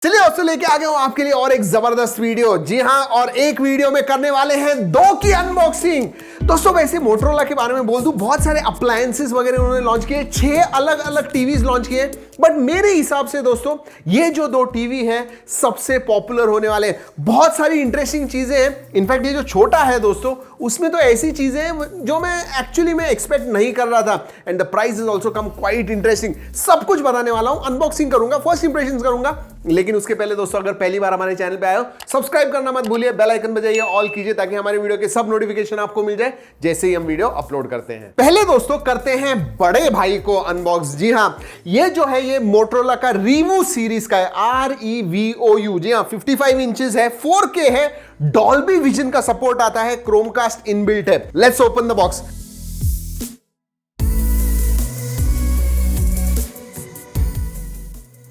चलिए दोस्तों लेके आ गया हूं आपके लिए और एक जबरदस्त वीडियो। जी हां, और एक वीडियो में करने वाले हैं दो की अनबॉक्सिंग। दोस्तों वैसे मोटरोला के बारे में बोल दूं, बहुत सारे अप्लायंसेस वगैरह उन्होंने लॉन्च किए, 6 अलग अलग टीवीज लॉन्च किए, बट मेरे हिसाब से दोस्तों ये जो दो टीवी हैं सबसे पॉपुलर होने वाले हैं। बहुत सारी इंटरेस्टिंग चीजें हैं। इनफैक्ट ये जो छोटा है दोस्तों, उसमें तो ऐसी चीजें हैं जो मैं एक्चुअली एक्सपेक्ट नहीं कर रहा था, and the price is also come quite interesting. सब कुछ बताने वाला हूं, अनबॉक्सिंग करूंगा, फर्स्ट इंप्रेशन करूंगा। लेकिन उसके पहले दोस्तों अगर पहली बार हमारे चैनल पे आए हो, सब्सक्राइब करना मत भूलिए, बेल आइकन बजाइए, ऑल कीजिए ताकि हमारे वीडियो के सब नोटिफिकेशन आपको मिल जाए जैसे ही हम वीडियो अपलोड करते हैं। पहले दोस्तों करते हैं बड़े भाई को अनबॉक्स। जी हां, ये जो है ये मोटरोला का रीवू सीरीज का है, REVOU। जी हां, 55 इंचेस है, 4K है, डॉल्बी विजन का सपोर्ट आता है, क्रोमकास्ट इनबिल्ट है। Let's open the box.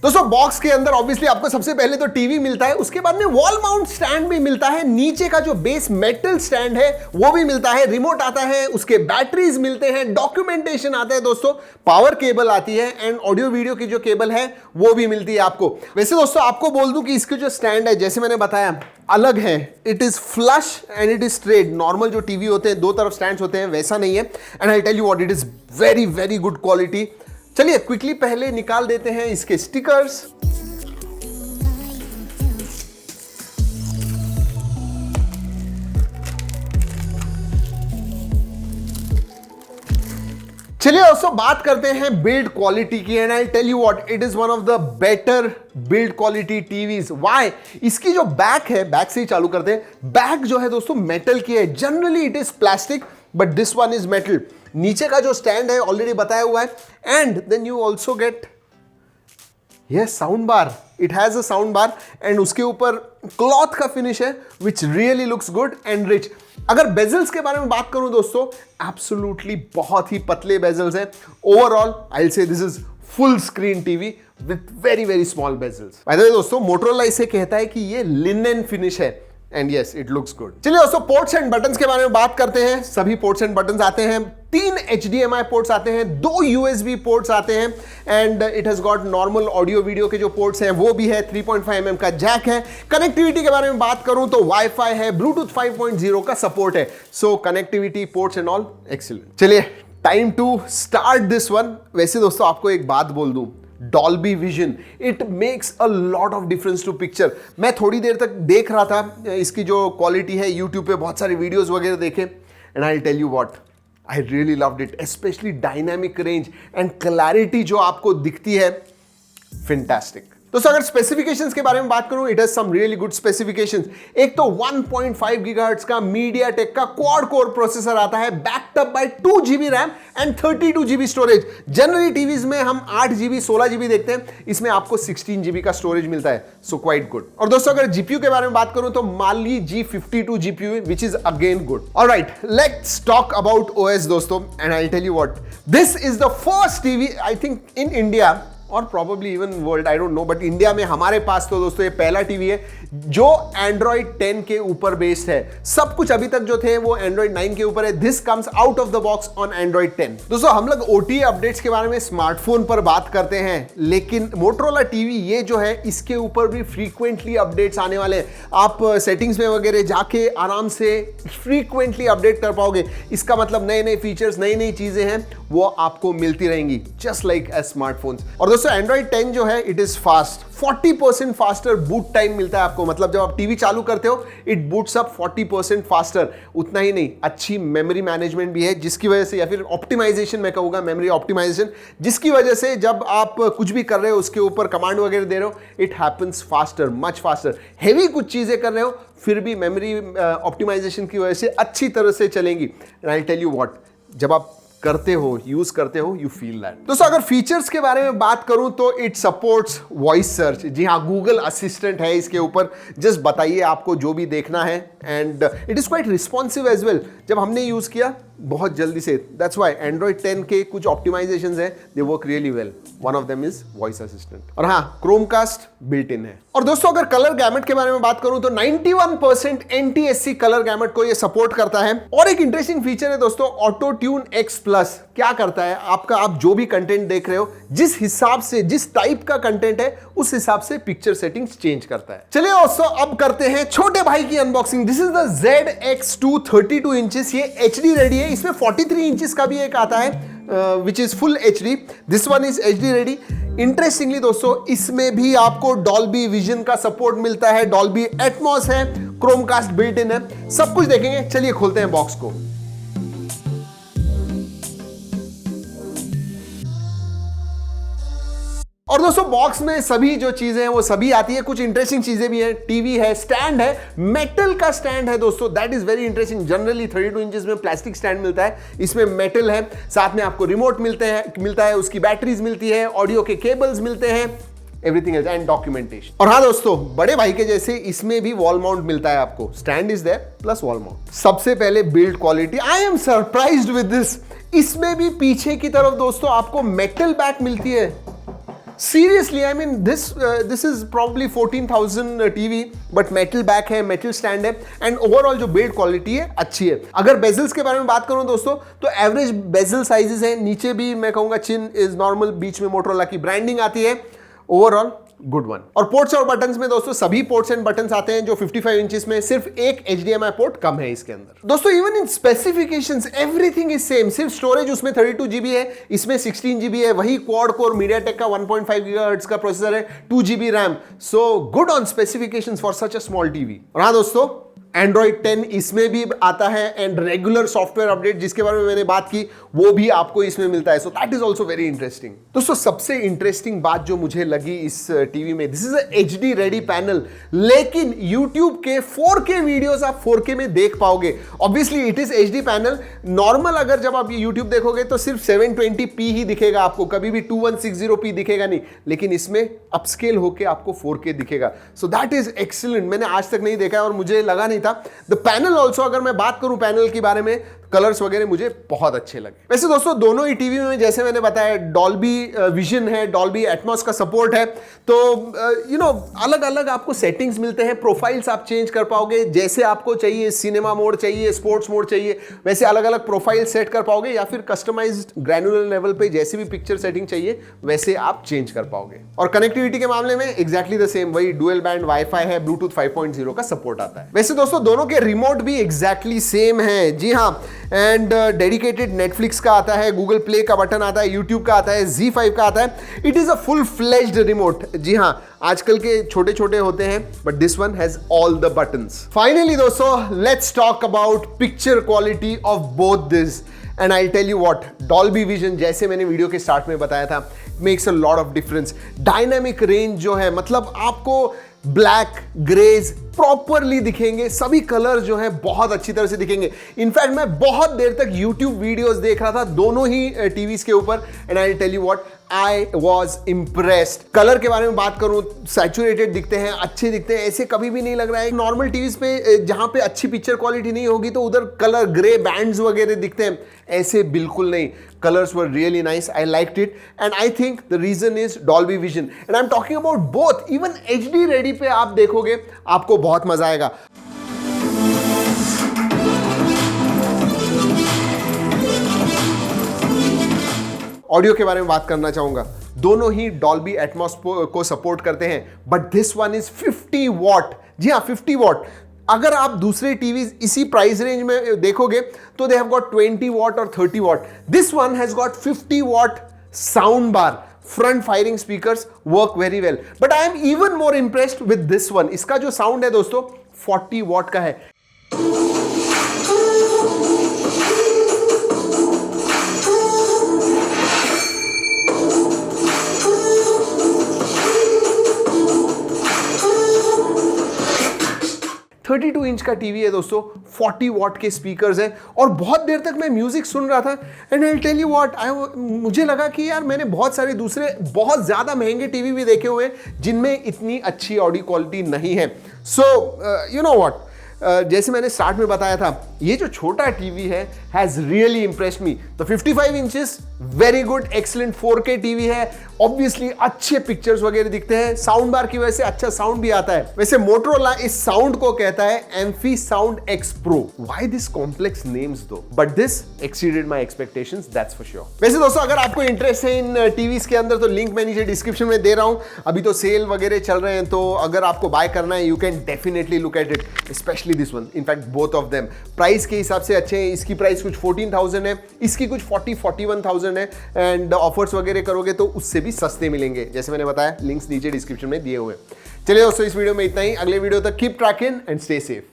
दोस्तों बॉक्स के अंदर ऑब्वियसली आपको सबसे पहले तो टीवी मिलता है, उसके बाद में वॉल माउंट स्टैंड भी मिलता है, नीचे का जो बेस मेटल स्टैंड है वो भी मिलता है, रिमोट आता है, उसके बैटरीज मिलते हैं, डॉक्यूमेंटेशन आता है दोस्तों, पावर केबल आती है, एंड ऑडियो वीडियो की जो केबल है वो भी मिलती है आपको। वैसे दोस्तों आपको बोल दूं कि इसके जो स्टैंड है जैसे मैंने बताया अलग है, it is flush and it is straight. Normal जो टीवी होते हैं दो तरफ स्टैंड होते हैं वैसा नहीं है, and I tell you what, it is very very good quality. चलिए क्विकली पहले निकाल देते हैं इसके स्टिकर्स। चलिए दोस्तों बात करते हैं बिल्ड क्वालिटी की, and I tell you what, it is one of the better build quality TVs. Why? इसकी जो बैक है, बैक से ही चालू करते हैं। बैक जो है दोस्तों मेटल की है, generally it is plastic but this one is metal. नीचे का जो स्टैंड है ऑलरेडी बताया हुआ है, and then you also get yes sound bar. It has a sound bar, and उसके ऊपर क्लॉथ का फिनिश है which really looks good and rich. अगर बेजल्स के बारे में बात करूं दोस्तों, एब्सोल्युटली बहुत ही पतले बेजल्स हैं। Overall I will say this is full screen TV with very very small bezels. By the way दोस्तों मोटरोला इसे कहता है कि ये लिनेन फिनिश है, and yes it looks good. चलिए दोस्तों पोर्ट्स एंड बटन्स के बारे में बात करते हैं। सभी पोर्ट्स एंड बटन्स आते हैं, 3 HDMI पोर्ट्स आते हैं, 2 USB पोर्ट्स आते हैं, and it has got normal audio video के जो पोर्ट्स हैं वो भी है, 3.5 mm का जैक है। कनेक्टिविटी के बारे में बात करूं तो वाईफाई है, ब्लूटूथ 5.0 का सपोर्ट है, so connectivity ports and all excellent. चलिए time to start this one. वैसे दोस्तों आपको एक बात बोल दूं, Dolby Vision it makes a lot of difference to picture. मैं थोड़ी देर तक देख रहा था इसकी जो क्वालिटी है, यूट्यूब पे बहुत सारे वीडियोस वगैरह देखे, and I tell you what, I really loved it, specially dynamic range and clarity जो आपको दिखती है, फैंटास्टिक। दोस्तों अगर स्पेसिफिकेशंस के बारे में बात करूं, it has some really good specifications. एक तो 1.5 गीगाहर्ट्ज का मीडियाटेक का क्वाड कोर प्रोसेसर आता है, backed up by 2 GB RAM and 32 GB storage. Generally TVs में हम 8 GB 16 GB देखते हैं, इसमें आपको 16 GB का स्टोरेज मिलता है, सो क्वाइट गुड। और दोस्तों अगर जीपीयू के बारे में बात करूं तो Mali G52 GPU which is again good. Alright, let's talk about OS दोस्तों, and I tell you what, this is the first TV I think in India और probably even world, I don't know, but India में हमारे पास तो दोस्तों ये पहला TV है जो Android 10 के ऊपर बेस्ड है। सब कुछ अभी तक जो थे वो Android 9 के ऊपर है। This comes out of the box on Android 10। दोस्तों हम लोग OTA अपडेट्स के बारे में स्मार्टफोन पर बात करते हैं, लेकिन मोटरोला टीवी ये जो है इसके ऊपर भी फ्रीक्वेंटली अपडेट्स आने वाले हैं। आप सेटिंग्स में वगैरह जाके आराम से फ्रीक्वेंटली अपडेट कर पाओगे। इसका मतलब नए नए फीचर्स, नई नई चीजें हैं वो आपको मिलती रहेंगी, जस्ट लाइक ए स्मार्टफोन। और दोस्तों Android 10 जो है it is fast, 40% faster boot time मिलता है आपको। मतलब जब आप टीवी चालू करते हो इट बूट्स अप 40% फास्टर। उतना ही नहीं, अच्छी मेमोरी मैनेजमेंट भी है, जिसकी वजह से, या फिर ऑप्टिमाइजेशन मैं कहूँगा, मेमोरी ऑप्टिमाइजेशन, जिसकी वजह से जब आप कुछ भी कर रहे हो उसके ऊपर कमांड वगैरह दे रहे हो, it happens faster, much faster. Heavy कुछ चीज़ें कर रहे हो फिर भी मेमोरी ऑप्टिमाइजेशन की वजह से अच्छी तरह से चलेंगी। And I tell you what, जब आप करते हो, यूज करते हो, यू फील दैट। दोस्तों अगर फीचर्स के बारे में बात करूं तो इट सपोर्ट्स वॉइस सर्च। जी हाँ, गूगल असिस्टेंट है इसके ऊपर, जस्ट बताइए आपको जो भी देखना है, and it is quite responsive as well. जब हमने यूज किया बहुत जल्दी से, दैट्स व्हाई Android 10 के कुछ ऑप्टिमाइजेशंस हैं, they work really well. One of them is voice assistant, और हाँ क्रोमकास्ट बिल्ट इन है। और दोस्तों अगर कलर गैमेट के बारे में बात करूं तो 91% NTSC कलर गैमेट को ये सपोर्ट करता है। और एक इंटरेस्टिंग फीचर है दोस्तों, ऑटो ट्यून X+। प्लस क्या करता है, आपका आप जो भी कंटेंट देख रहे हो, जिस हिसाब से, जिस टाइप का कंटेंट है, उस हिसाब से पिक्चर सेटिंग्स चेंज करता है। चलिए दोस्तों अब करते हैं छोटे भाई की unboxing. This is the ZX2 32 inches. ये HD रेडी है। इसमें 43 इंचेस का भी एक आता है which is full HD। This one is HD ready. Interestingly दोस्तों इसमें भी आपको डॉल्बी विजन का सपोर्ट मिलता है, डॉल्बी एटमॉस है, क्रोमकास्ट बिल्ट इन है, सब कुछ देखेंगे। चलिए खोलते हैं बॉक्स को। और दोस्तों बॉक्स में सभी जो चीजें हैं वो सभी आती है। कुछ इंटरेस्टिंग चीजें भी हैं। टीवी है, स्टैंड है, मेटल का स्टैंड है दोस्तों, that is very interesting. Generally 32 inches में प्लास्टिक स्टैंड मिलता है, इसमें मेटल है। साथ में आपको रिमोट मिलता है, उसकी बैटरीज मिलती है, ऑडियो के केबल्स मिलते हैं, एवरीथिंग इज एंड डॉक्यूमेंटेशन। और हाँ दोस्तों बड़े भाई के जैसे इसमें भी वॉल माउंट मिलता है आपको। Stand is there plus wall mount. सबसे पहले build quality, I am surprised with this. इसमें भी पीछे की तरफ दोस्तों आपको मेटल बैक मिलती है। Seriously, I mean this is probably 14,000 TV, but metal back है, metal stand है, and overall जो build quality है अच्छी है। अगर bezels के बारे में बात करूं दोस्तों तो एवरेज bezel sizes है। नीचे भी मैं कहूंगा चिन इज नॉर्मल, बीच में मोटरोला की ब्रांडिंग आती है। Overall good one. और पोर्ट्स और बटन्स में दोस्तों सभी पोर्ट्स एंड बटन्स आते हैं जो 55 इंचेस में, सिर्फ एक HDMI पोर्ट कम है इसके अंदर। दोस्तों even in specifications everything is same. सिर्फ स्टोरेज उसमें 32 GB है, इसमें 16 GB है। वही क्वाड कोर मीडियाटेक का 1.5 GHz का प्रोसेसर है, 2 GB RAM. So good on specifications for such a small TV. और हाँ दोस्तों Android 10 इसमें भी आता है, एंड रेगुलर सॉफ्टवेयर अपडेट जिसके बारे में मैंने बात की वो भी आपको इसमें मिलता है। So that is also very interesting. दोस्तों सबसे इंटरेस्टिंग बात जो मुझे लगी इस टीवी में, this is a HD ready panel, लेकिन YouTube के 4K वीडियोस आप 4K में देख पाओगे। Obviously it is HD panel. Normal अगर जब आप YouTube देखोगे तो सिर्फ 720p ही दिखेगा आपको, कभी भी 2160p दिखेगा नहीं, लेकिन इसमें अपस्केल होके आपको 4K दिखेगा। So that is excellent. मैंने आज तक नहीं देखा है और मुझे लगा नहीं था। द पैनल ऑल्सो, अगर मैं बात करूं पैनल के बारे में, कलर्स वगैरह मुझे बहुत अच्छे लगे। वैसे दोस्तों दोनों ही टीवी में जैसे मैंने बताया डॉल्बी विजन है, डॉल्बी एटमॉस का सपोर्ट है, तो अलग अलग आपको सेटिंग्स मिलते हैं, प्रोफाइल्स आप चेंज कर पाओगे जैसे आपको चाहिए। सिनेमा मोड चाहिए, स्पोर्ट्स मोड चाहिए, वैसे अलग अलग प्रोफाइल सेट कर पाओगे, या फिर कस्टमाइज्ड ग्रैनुलर लेवल पे जैसे भी पिक्चर सेटिंग चाहिए वैसे आप चेंज कर पाओगे। और कनेक्टिविटी के मामले में एग्जैक्टली द सेम, वही डुअल बैंड वाईफाई है, ब्लूटूथ 5.0 का सपोर्ट आता है। वैसे दोस्तों दोनों के रिमोट भी एग्जैक्टली सेम है, जी हाँ। एंड डेडिकेटेड नेटफ्लिक्स का आता है, गूगल प्ले का बटन आता है, यूट्यूब का आता है, Z5 का आता है। It is a full fledged remote. जी हाँ, आजकल के छोटे छोटे होते हैं, but this one has all the buttons. Finally दोस्तों let's talk about picture quality of both this, and I tell you what, Dolby Vision जैसे मैंने वीडियो के स्टार्ट में बताया था, makes a lot of difference. Dynamic range जो है, मतलब आपको ब्लैक ग्रेज प्रॉपरली दिखेंगे, सभी कलर जो है बहुत अच्छी तरह से दिखेंगे। इनफैक्ट मैं बहुत देर तक YouTube वीडियोस देख रहा था दोनों ही टीवीज के ऊपर, and I tell you what, I was impressed. Colour के बारे में बात करूं, सैचुरेटेड दिखते हैं, अच्छे दिखते हैं, ऐसे कभी भी नहीं लग रहा है। नॉर्मल टीवीज पे जहां पे अच्छी पिक्चर क्वालिटी नहीं होगी तो उधर कलर ग्रे बैंड्स वगैरह दिखते हैं, ऐसे बिल्कुल नहीं। Colors were really nice. I liked it, and I think the reason is Dolby Vision. And I'm talking about both. Even HD ready पे आप देखोगे आपको बहुत मजा आएगा। ऑडियो के बारे में बात करना चाहूंगा, दोनों ही डॉल्बी एटमॉस को सपोर्ट करते हैं, but this one is 50 watt. जी हाँ, 50 वॉट। अगर आप दूसरे टीवीज इसी प्राइस रेंज में देखोगे तो दे हैव गॉट 20 वॉट और 30 what. This one has got 50 what sound bar, front firing speakers, work very well. But I am even more impressed with this one. इसका जो साउंड है दोस्तों 40 what का है। $32 इंच का टीवी है दोस्तों, 40 वॉट के स्पीकर्स हैं, और बहुत देर तक मैं म्यूजिक सुन रहा था, and I tell you what, मुझे लगा कि यार मैंने बहुत सारे दूसरे बहुत ज्यादा महंगे टीवी भी देखे हुए हैं जिनमें इतनी अच्छी ऑडियो क्वालिटी नहीं है। सो यू नो व्हाट, जैसे मैंने स्टार्ट में बताया था, ये जो छोटा टीवी है हैज रियली इंप्रेस्ड मी। तो 55 inches very good, excellent 4K TV है, ऑब्वियसली अच्छे पिक्चर्स वगैरह दिखते हैं, साउंड बार की वजह से अच्छा साउंड भी आता है। वैसे मोटरोला इस साउंड को कहता है Amphi sound X pro. Why this complex names though, but this exceeded my expectations, that's for sure. वैसे दोस्तों अगर आपको इंटरेस्ट है इन टीवीज के अंदर तो लिंक मैं नीचे डिस्क्रिप्शन में दे रहा हूं। अभी तो सेल वगैरह चल रहे हैं, तो अगर आपको बाय करना है you can definitely look at it, specially this one. In fact both of them price के हिसाब से अच्छे हैं। इसकी प्राइस कुछ 14,000 है, इसकी कुछ 41,000 है, एंड ऑफर्स वगैरह करोगे तो उससे भी सस्ते मिलेंगे। जैसे मैंने बताया लिंक्स नीचे डिस्क्रिप्शन में दिए हुए। चलिए दोस्तों इस वीडियो में इतना ही। अगले वीडियो तक keep trekking and stay safe.